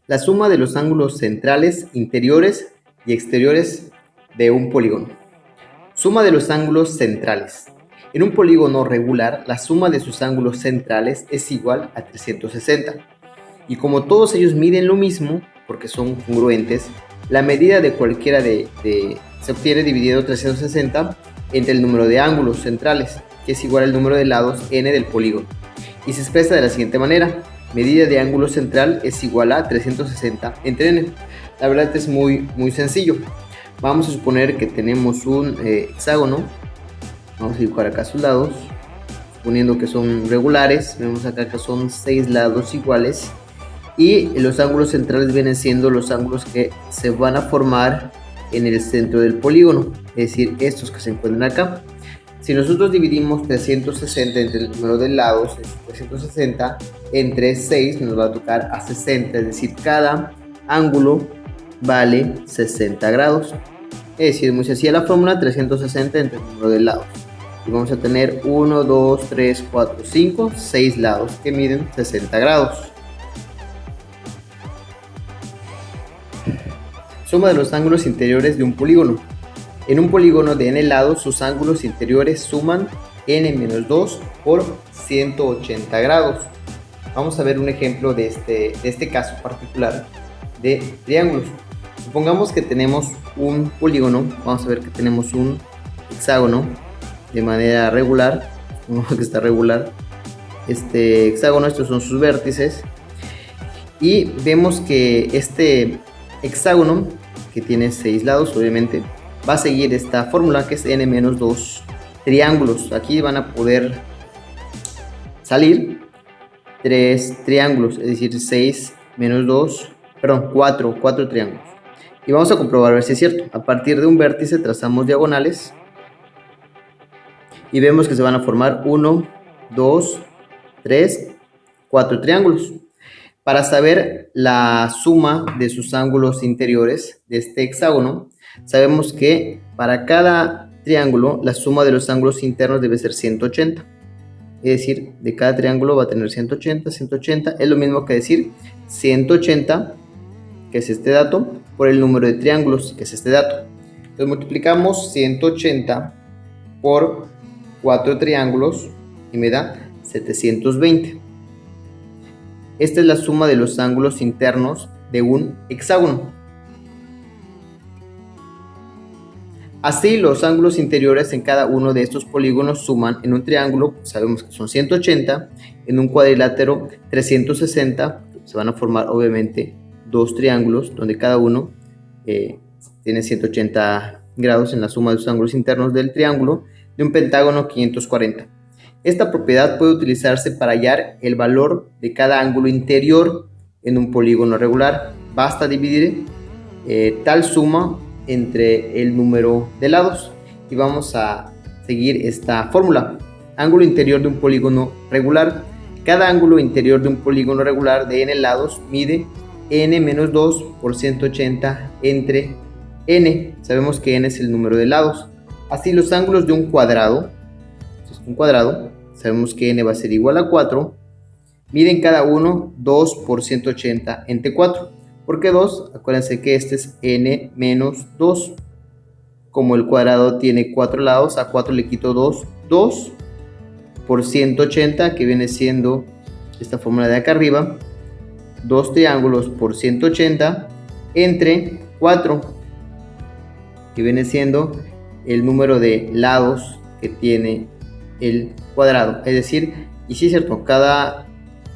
La suma de los ángulos centrales, interiores y exteriores de un polígono. Suma de los ángulos centrales. En un polígono regular, la suma de sus ángulos centrales es igual a 360. Y como todos ellos miden lo mismo, porque son congruentes, la medida de cualquiera se obtiene dividiendo 360 entre el número de ángulos centrales, que es igual al número de lados n del polígono. Y se expresa de la siguiente manera: medida de ángulo central es igual a 360 entre n. La verdad es muy sencillo. Vamos a suponer que tenemos un hexágono. Vamos a dibujar acá sus lados, suponiendo que son regulares. Vemos acá que son 6 lados iguales, y los ángulos centrales vienen siendo los ángulos que se van a formar en el centro del polígono, es decir, estos que se encuentran acá. Si nosotros dividimos 360 entre el número de lados, 360 entre 6 nos va a tocar a 60, es decir, cada ángulo vale 60 grados. Es decir, muy sencilla la fórmula: 360 entre el número de lados. Y vamos a tener 1, 2, 3, 4, 5, 6 lados que miden 60 grados. Suma de los ángulos interiores de un polígono. En un polígono de n lados, sus ángulos interiores suman n-2 por 180 grados. Vamos a ver un ejemplo de este caso particular de triángulos. Supongamos que tenemos un polígono. Vamos a ver que tenemos un hexágono de manera regular. Uno que está regular. Este hexágono, estos son sus vértices. Y vemos que este hexágono, que tiene 6 lados, obviamente, va a seguir esta fórmula, que es n-2 triángulos. Aquí van a poder salir 3 triángulos, es decir, 4 triángulos. Y vamos a comprobar a ver si es cierto. A partir de un vértice trazamos diagonales y vemos que se van a formar 1, 2, 3, 4 triángulos. Para saber la suma de sus ángulos interiores de este hexágono, sabemos que para cada triángulo la suma de los ángulos internos debe ser 180. Es decir, de cada triángulo va a tener 180, 180. Es lo mismo que decir 180, que es este dato, por el número de triángulos, que es este dato. Entonces multiplicamos 180 por 4 triángulos y me da 720. Esta es la suma de los ángulos internos de un hexágono. Así, los ángulos interiores en cada uno de estos polígonos suman en un triángulo, sabemos que son 180, en un cuadrilátero 360, se van a formar obviamente 2 triángulos, donde cada uno tiene 180 grados en la suma de los ángulos internos del triángulo, de un pentágono 540. Esta propiedad puede utilizarse para hallar el valor de cada ángulo interior en un polígono regular. Basta dividir tal suma entre el número de lados y vamos a seguir esta fórmula. Ángulo interior de un polígono regular. Cada ángulo interior de un polígono regular de n lados mide n-2 por 180 entre n. Sabemos que n es el número de lados. Así, los ángulos de un cuadrado, sabemos que n va a ser igual a 4, miden cada uno 2 por 180 entre 4. ¿Por qué 2? Acuérdense que este es n menos 2. Como el cuadrado tiene 4 lados, a 4 le quito 2. 2 por 180, que viene siendo esta fórmula de acá arriba. 2 triángulos por 180 entre 4, que viene siendo el número de lados que tiene el cuadrado. Es decir, y sí es cierto, cada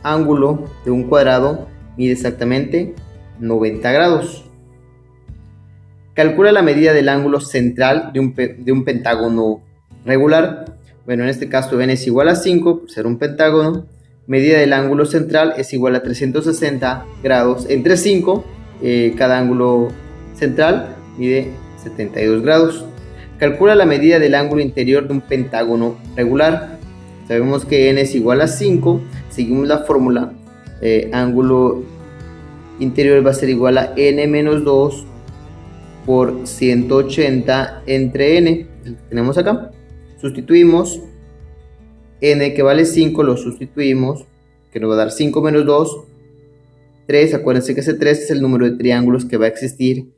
ángulo de un cuadrado mide exactamente 90 grados. Calcula la medida del ángulo central de un pentágono regular. Bueno, en este caso n es igual a 5 por ser un pentágono. Medida del ángulo central es igual a 360 grados entre 5. Cada ángulo central mide 72 grados. Calcula la medida del ángulo interior de un pentágono regular. Sabemos que n es igual a 5. Seguimos la fórmula. Ángulo interior va a ser igual a n-2 por 180 entre n. El que tenemos acá. Sustituimos n, que vale 5, lo sustituimos, que nos va a dar 5 menos 2 3, acuérdense que ese 3 es el número de triángulos que va a existir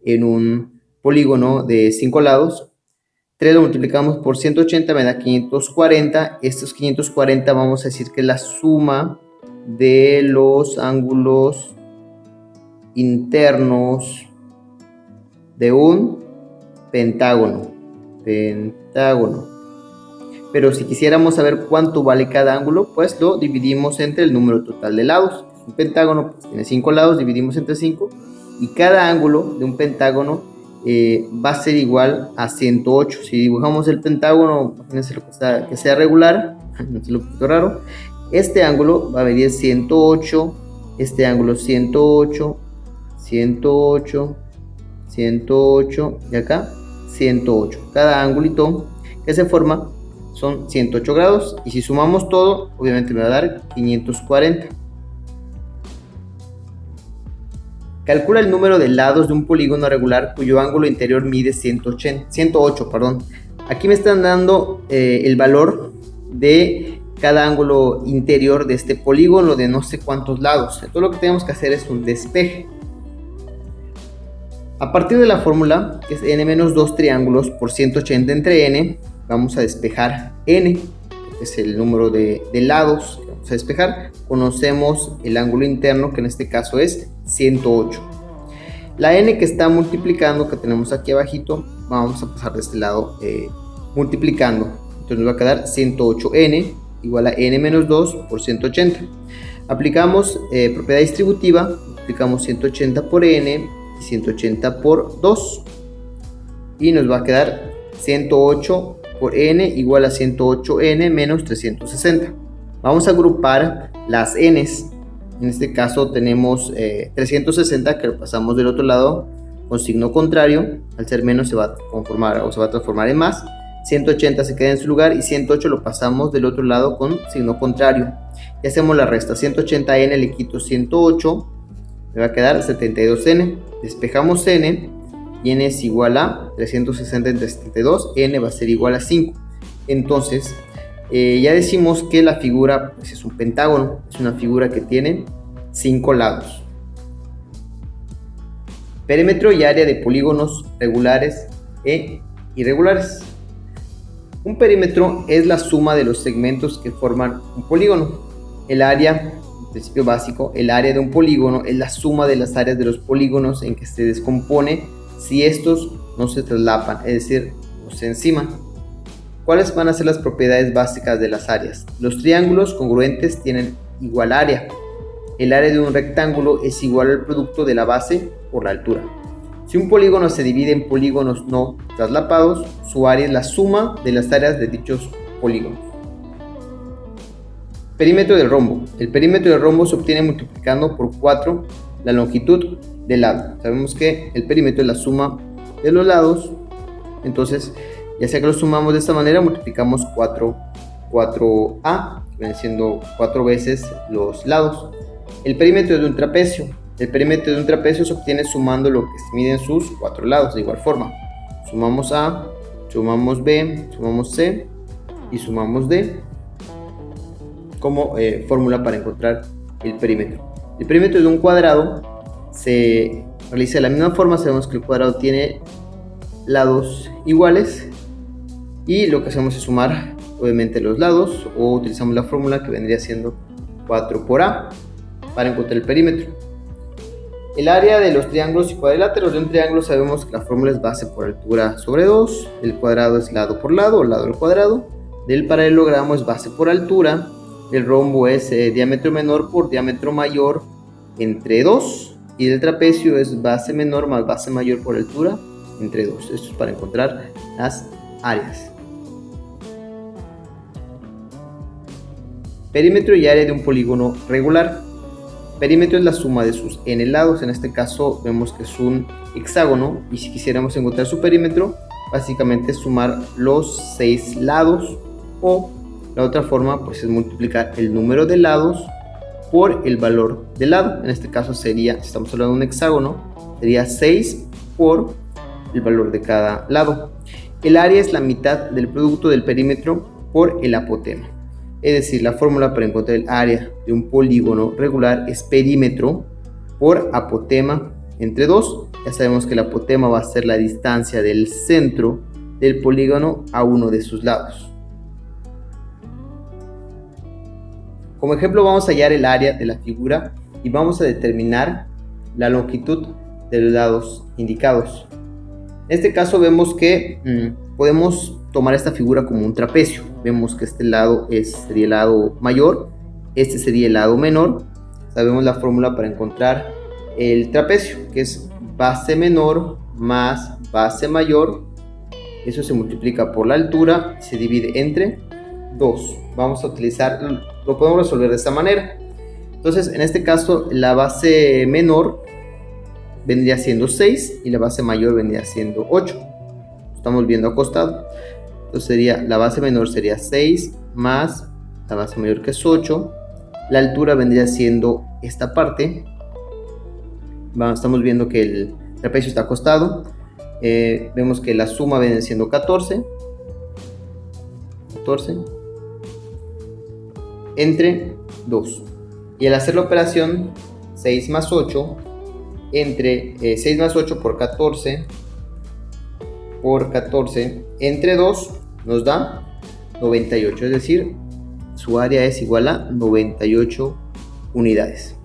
en un polígono de 5 lados. 3 lo multiplicamos por 180, me da 540. Estos 540 vamos a decir que es la suma de los ángulos internos de un pentágono. Pero si quisiéramos saber cuánto vale cada ángulo, pues lo dividimos entre el número total de lados. Un pentágono pues tiene 5 lados, dividimos entre 5, y cada ángulo de un pentágono va a ser igual a 108. Si dibujamos el pentágono, imagínense que sea regular, no es lo un poquito raro, este ángulo va a venir 108, este ángulo 108, 108, 108 y acá 108. Cada ángulo que se forma son 108 grados, y si sumamos todo, obviamente me va a dar 540. Calcula el número de lados de un polígono regular cuyo ángulo interior mide 108. Aquí me están dando el valor de cada ángulo interior de este polígono de no sé cuántos lados. Entonces lo que tenemos que hacer es un despeje. A partir de la fórmula, que es n menos 2 triángulos por 180 entre n, vamos a despejar n, que es el número de lados que vamos a despejar. Conocemos el ángulo interno, que en este caso es 108. La n que está multiplicando, que tenemos aquí abajito, vamos a pasar de este lado multiplicando. Entonces nos va a quedar 108n igual a n menos 2 por 180. Aplicamos propiedad distributiva, multiplicamos 180 por n y 180 por 2, y nos va a quedar 108 por n igual a 108n menos 360. Vamos a agrupar las n's. En este caso tenemos 360, que lo pasamos del otro lado con signo contrario. Al ser menos se va a conformar o se va a transformar en más. 180 se queda en su lugar y 108 lo pasamos del otro lado con signo contrario. Y hacemos la resta. 180n le quito 108, me va a quedar 72n. Despejamos n y n es igual a 360 entre 72, n va a ser igual a 5. Entonces ya decimos que la figura pues, es un pentágono, es una figura que tiene 5 lados. Perímetro y área de polígonos regulares e irregulares. Un perímetro es la suma de los segmentos que forman un polígono. El área, en principio básico, el área de un polígono es la suma de las áreas de los polígonos en que se descompone si estos no se traslapan, es decir, no se enciman. ¿Cuáles van a ser las propiedades básicas de las áreas? Los triángulos congruentes tienen igual área. El área de un rectángulo es igual al producto de la base por la altura. Si un polígono se divide en polígonos no traslapados, su área es la suma de las áreas de dichos polígonos. Perímetro del rombo. El perímetro del rombo se obtiene multiplicando por 4 la longitud del lado. Sabemos que el perímetro es la suma de los lados, entonces ya sea que lo sumamos de esta manera, multiplicamos 4a, que viene siendo 4 veces los lados. El perímetro de un trapecio. El perímetro de un trapecio se obtiene sumando lo que se mide en sus 4 lados. De igual forma, sumamos A, sumamos B, sumamos C y sumamos D como fórmula para encontrar el perímetro. El perímetro de un cuadrado se realiza de la misma forma. Sabemos que el cuadrado tiene lados iguales, y lo que hacemos es sumar obviamente los lados, o utilizamos la fórmula que vendría siendo 4 por A para encontrar el perímetro. El área de los triángulos y cuadriláteros. De un triángulo sabemos que la fórmula es base por altura sobre 2, el cuadrado es lado por lado o lado al cuadrado, del paralelogramo es base por altura, el rombo es diámetro menor por diámetro mayor entre 2, y del trapecio es base menor más base mayor por altura entre 2. Esto es para encontrar las áreas. Perímetro y área de un polígono regular. Perímetro es la suma de sus n lados. En este caso vemos que es un hexágono, y si quisiéramos encontrar su perímetro, básicamente es sumar los 6 lados, o la otra forma pues es multiplicar el número de lados por el valor del lado. En este caso sería, si estamos hablando de un hexágono, sería 6 por el valor de cada lado. El área es la mitad del producto del perímetro por el apotema. Es decir, la fórmula para encontrar el área de un polígono regular es perímetro por apotema entre 2. Ya sabemos que el apotema va a ser la distancia del centro del polígono a uno de sus lados. Como ejemplo vamos a hallar el área de la figura y vamos a determinar la longitud de los lados indicados. En este caso vemos que podemos tomar esta figura como un trapecio. Vemos que este lado sería el lado mayor, este sería el lado menor. Sabemos la fórmula para encontrar el trapecio, que es base menor más base mayor. Eso se multiplica por la altura y se divide entre 2. Vamos a utilizar, lo podemos resolver de esta manera. Entonces, en este caso, la base menor vendría siendo 6 y la base mayor vendría siendo 8. Estamos viendo acostado. Entonces la base menor sería 6 más la base mayor, que es 8. La altura vendría siendo esta parte. Estamos viendo que el trapecio está acostado. Vemos que la suma viene siendo 14 entre 2. Y al hacer la operación 6 más 8 6 más 8 por 14 entre 2 nos da 98, es decir, su área es igual a 98 unidades.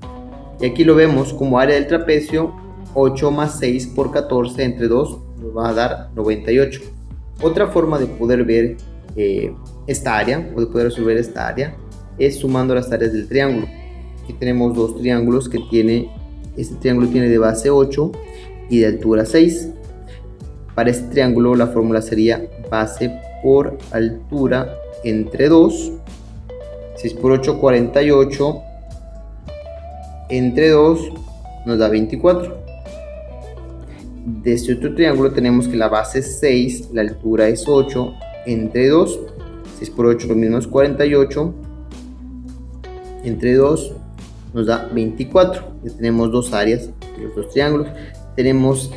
Y aquí lo vemos como área del trapecio. 8 más 6 por 14 entre 2 nos va a dar 98. Otra forma de poder ver esta área, o de poder resolver esta área, es sumando las áreas del triángulo. Aquí tenemos dos triángulos que este triángulo tiene de base 8 y de altura 6. Para este triángulo la fórmula sería base por altura entre 2. 6 por 8, 48. Entre 2 nos da 24. De este otro triángulo tenemos que la base es 6, la altura es 8, entre 2. 6 por 8 lo mismo es 48. Entre 2 nos da 24. Ya tenemos dos áreas de los dos triángulos. Tenemos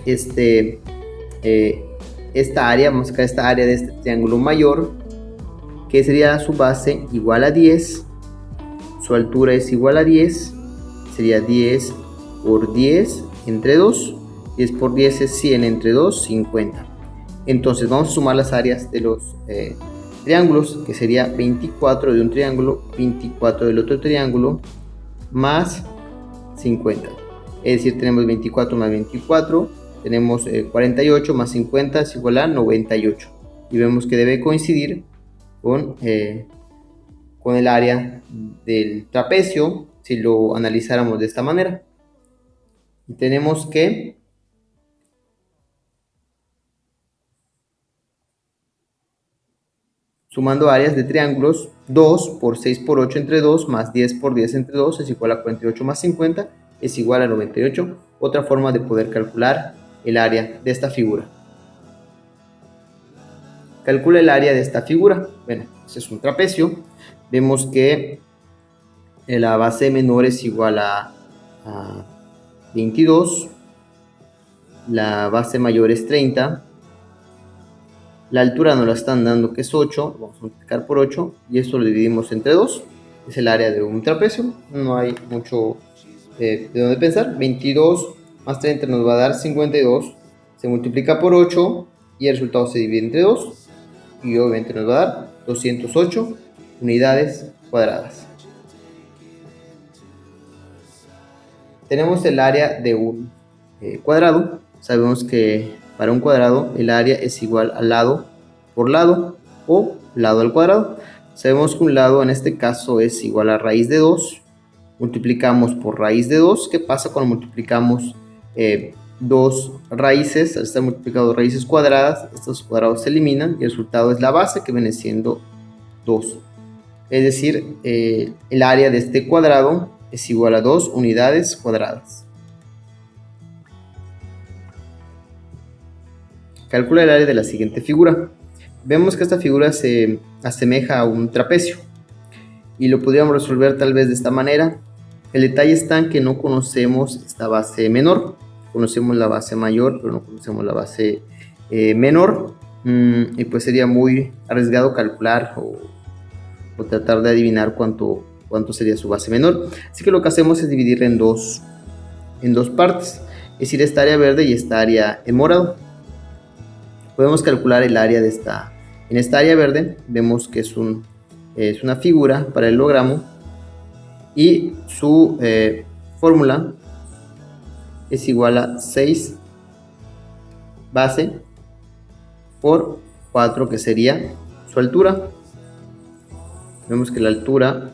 esta área, vamos a sacar esta área de este triángulo mayor, que sería su base igual a 10, su altura es igual a 10, sería 10 por 10 entre 2, 10 por 10 es 100 entre 2, 50. Entonces vamos a sumar las áreas de los triángulos, que sería 24 de un triángulo, 24 del otro triángulo, más 50. Es decir, tenemos 24 más 24, tenemos 48 más 50 es igual a 98. Y vemos que debe coincidir con el área del trapecio si lo analizáramos de esta manera. Y tenemos que sumando áreas de triángulos, 2 por 6 por 8 entre 2 más 10 por 10 entre 2 es igual a 48 más 50 es igual a 98. Otra forma de poder calcular el área de esta figura. Calcula el área de esta figura. Bueno, este es un trapecio. Vemos que la base menor es igual a 22. La base mayor es 30. La altura nos la están dando que es 8. Vamos a multiplicar por 8 y esto lo dividimos entre 2. Es el área de un trapecio. No hay mucho de dónde pensar. 22 más 30 nos va a dar 52. Se multiplica por 8 y el resultado se divide entre 2. Y obviamente nos va a dar 208 unidades cuadradas. Tenemos el área de un cuadrado. Sabemos que para un cuadrado el área es igual al lado por lado o lado al cuadrado. Sabemos que un lado en este caso es igual a raíz de 2. Multiplicamos por raíz de 2. ¿Qué pasa cuando multiplicamos dos raíces? Al estar multiplicando raíces cuadradas, estos cuadrados se eliminan y el resultado es la base, que viene siendo 2. Es decir, el área de este cuadrado es igual a 2 unidades cuadradas. Calcula el área de la siguiente figura. Vemos que esta figura se asemeja a un trapecio y lo podríamos resolver tal vez de esta manera. El detalle está en que no conocemos esta base menor. Conocemos la base mayor, pero no conocemos la base menor. Y pues sería muy arriesgado calcular o tratar de adivinar cuánto sería su base menor. Así que lo que hacemos es dividirla en dos en dos partes, es decir, esta área verde y esta área en morado. Podemos calcular el área de en esta área verde. Vemos que es una figura paralelogramo y su fórmula es igual a 6 base por 4, que sería su altura. Vemos que la altura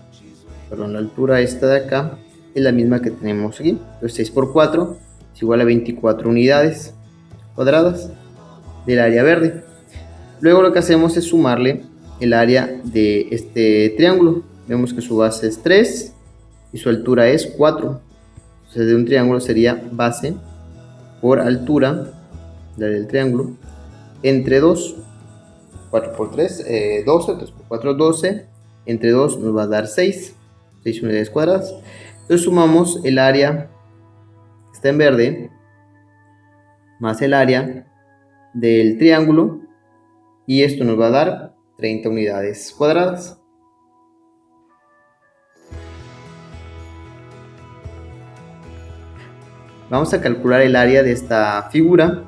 esta de acá es la misma que tenemos aquí. Entonces 6 por 4 es igual a 24 unidades cuadradas del área verde. Luego lo que hacemos es sumarle el área de este triángulo. Vemos que su base es 3 y su altura es 4. Entonces de un triángulo sería base por altura, la del triángulo, entre 2. 4 por 3, 12, 3 por 4, 12. Entre 2 nos va a dar 6 unidades cuadradas. Entonces sumamos el área que está en verde más el área del triángulo y esto nos va a dar 30 unidades cuadradas. Vamos a calcular el área de esta figura.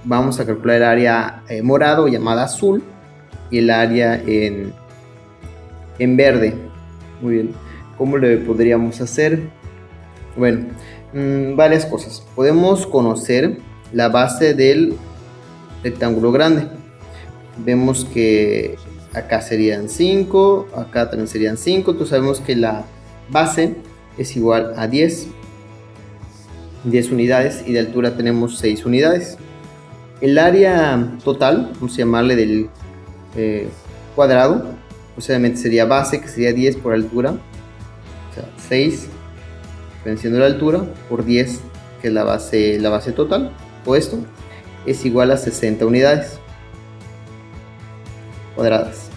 Vamos a calcular el área morado, llamada azul, y el área en verde. Muy bien, ¿cómo le podríamos hacer? Bueno, varias cosas. Podemos conocer la base del rectángulo grande. Vemos que acá serían 5, acá también serían 5. Entonces sabemos que la base es igual a 10 unidades y de altura tenemos 6 unidades. El área total, vamos a llamarle del cuadrado, pues obviamente sería base, que sería 10 por altura, o sea, 6 venciendo la altura por 10, que es la base total, o esto es igual a 60 unidades cuadradas.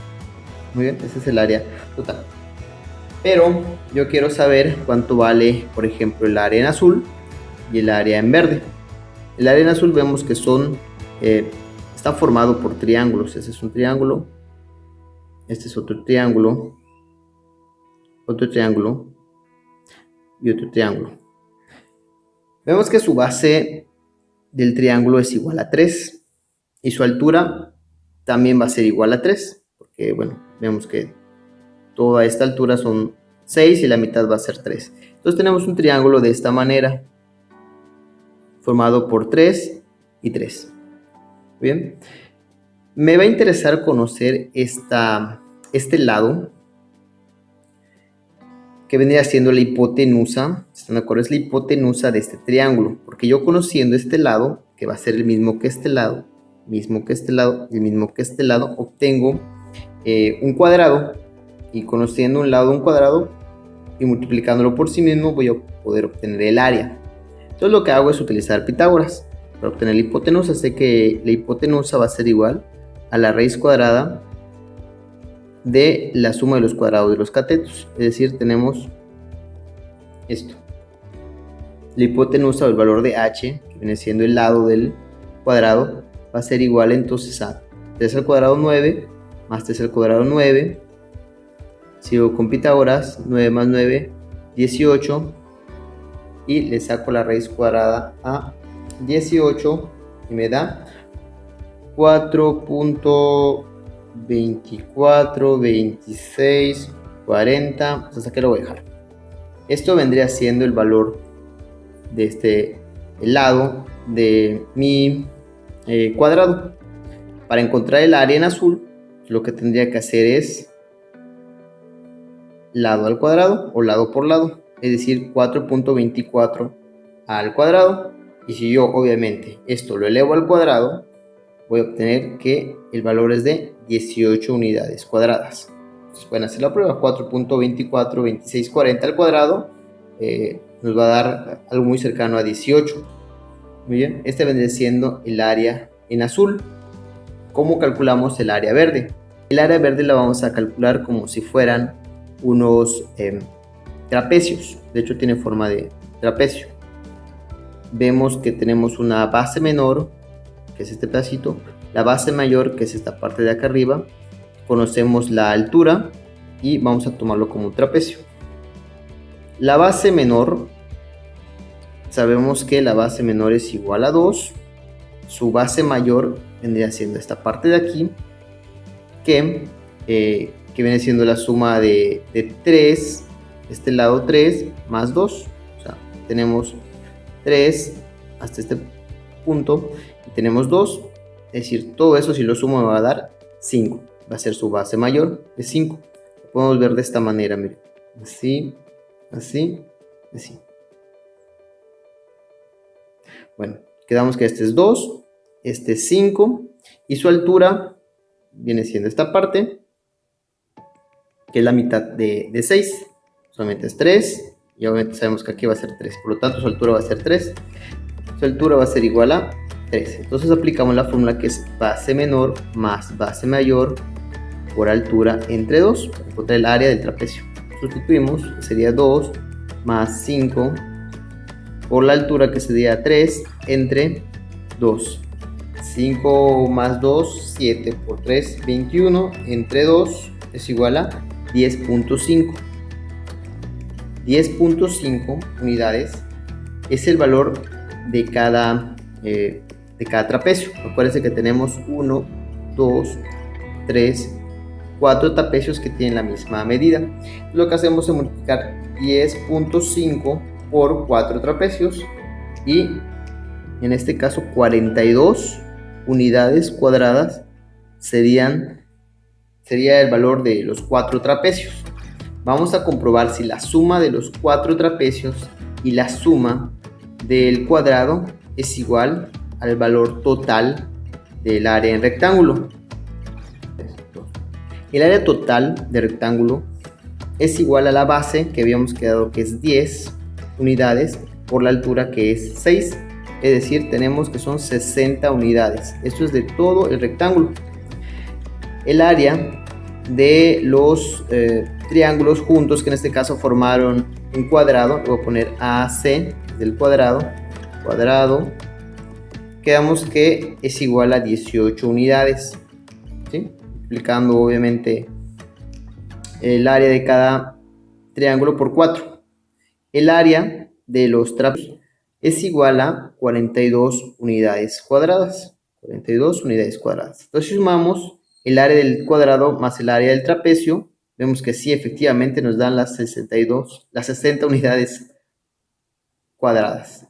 Muy bien, ese es el área total. Pero yo quiero saber cuánto vale, por ejemplo, el área en azul y el área en verde. El área en azul vemos que está formado por triángulos. Este es un triángulo, este es otro triángulo y otro triángulo. Vemos que su base del triángulo es igual a 3 y su altura también va a ser igual a 3, porque bueno, vemos que toda esta altura son 6 y la mitad va a ser 3. Entonces tenemos un triángulo de esta manera, formado por 3 y 3. Bien, me va a interesar conocer este lado, que vendría siendo la hipotenusa. ¿Están de acuerdo? Es la hipotenusa de este triángulo, porque yo conociendo este lado, que va a ser el mismo que este lado, mismo que este lado y el mismo que este lado, obtengo un cuadrado, y conociendo un lado un cuadrado y multiplicándolo por sí mismo voy a poder obtener el área. Entonces lo que hago es utilizar Pitágoras para obtener la hipotenusa. Sé que la hipotenusa va a ser igual a la raíz cuadrada de la suma de los cuadrados de los catetos, es decir, tenemos esto. La hipotenusa, o el valor de h, que viene siendo el lado del cuadrado, va a ser igual entonces a 3 al cuadrado 9 más 3 al cuadrado 9. Sigo con Pitágoras, 9 más 9, 18, y le saco la raíz cuadrada a 18 y me da 4.24, 26, 40, hasta que lo voy a dejar. Esto vendría siendo el valor de este lado de mi cuadrado. Para encontrar el área en azul, lo que tendría que hacer es lado al cuadrado o lado por lado, es decir, 4.24 al cuadrado. Y si yo obviamente esto lo elevo al cuadrado, voy a obtener que el valor es de 18 unidades cuadradas. Entonces pueden hacer la prueba. 4.24, 26, 40 al cuadrado nos va a dar algo muy cercano a 18. Muy bien, este vendría siendo el área en azul. ¿Cómo calculamos el área verde? El área verde la vamos a calcular como si fueran unos trapecios. De hecho tiene forma de trapecio. Vemos que tenemos una base menor, que es este pedacito, la base mayor, que es esta parte de acá arriba. Conocemos la altura y vamos a tomarlo como un trapecio. La base menor sabemos que la base menor es igual a 2. Su base mayor vendría siendo esta parte de aquí, que viene siendo la suma de 3, este lado 3 más 2. O sea, tenemos 3 hasta este punto y tenemos 2. Es decir, todo eso si lo sumo me va a dar 5. Va a ser su base mayor de 5. Lo podemos ver de esta manera, miren. Así, así, así. Bueno, quedamos que este es 2, este es 5 y su altura viene siendo esta parte, que es la mitad de 6. Solamente es 3 y obviamente sabemos que aquí va a ser 3. Por lo tanto, su altura va a ser 3. Su altura va a ser igual a 3. Entonces aplicamos la fórmula que es base menor más base mayor por altura entre 2 para encontrar el área del trapecio. Sustituimos, sería 2 más 5 por la altura, que sería 3 entre 2. 5 más 2, 7 por 3, 21 entre 2 es igual a 10.5. 10.5 unidades es el valor de cada trapecio. Acuérdense que tenemos 1, 2, 3, 4 trapecios que tienen la misma medida. Lo que hacemos es multiplicar 10.5 por 4 trapecios y en este caso 42 unidades cuadradas sería el valor de los 4 trapecios. Vamos a comprobar si la suma de los 4 trapecios y la suma del cuadrado es igual al valor total del área en rectángulo. El área total del rectángulo es igual a la base que habíamos quedado, que es 10 unidades, por la altura, que es 6. Es decir, tenemos que son 60 unidades. Esto es de todo el rectángulo. El área de los triángulos juntos, que en este caso formaron un cuadrado, voy a poner AC del cuadrado, quedamos que es igual a 18 unidades, ¿sí? Multiplicando obviamente el área de cada triángulo por 4. El área de los trapecios es igual a 42 unidades cuadradas. 42 unidades cuadradas. Entonces, si sumamos el área del cuadrado más el área del trapecio, vemos que sí, efectivamente nos dan las 60 unidades cuadradas.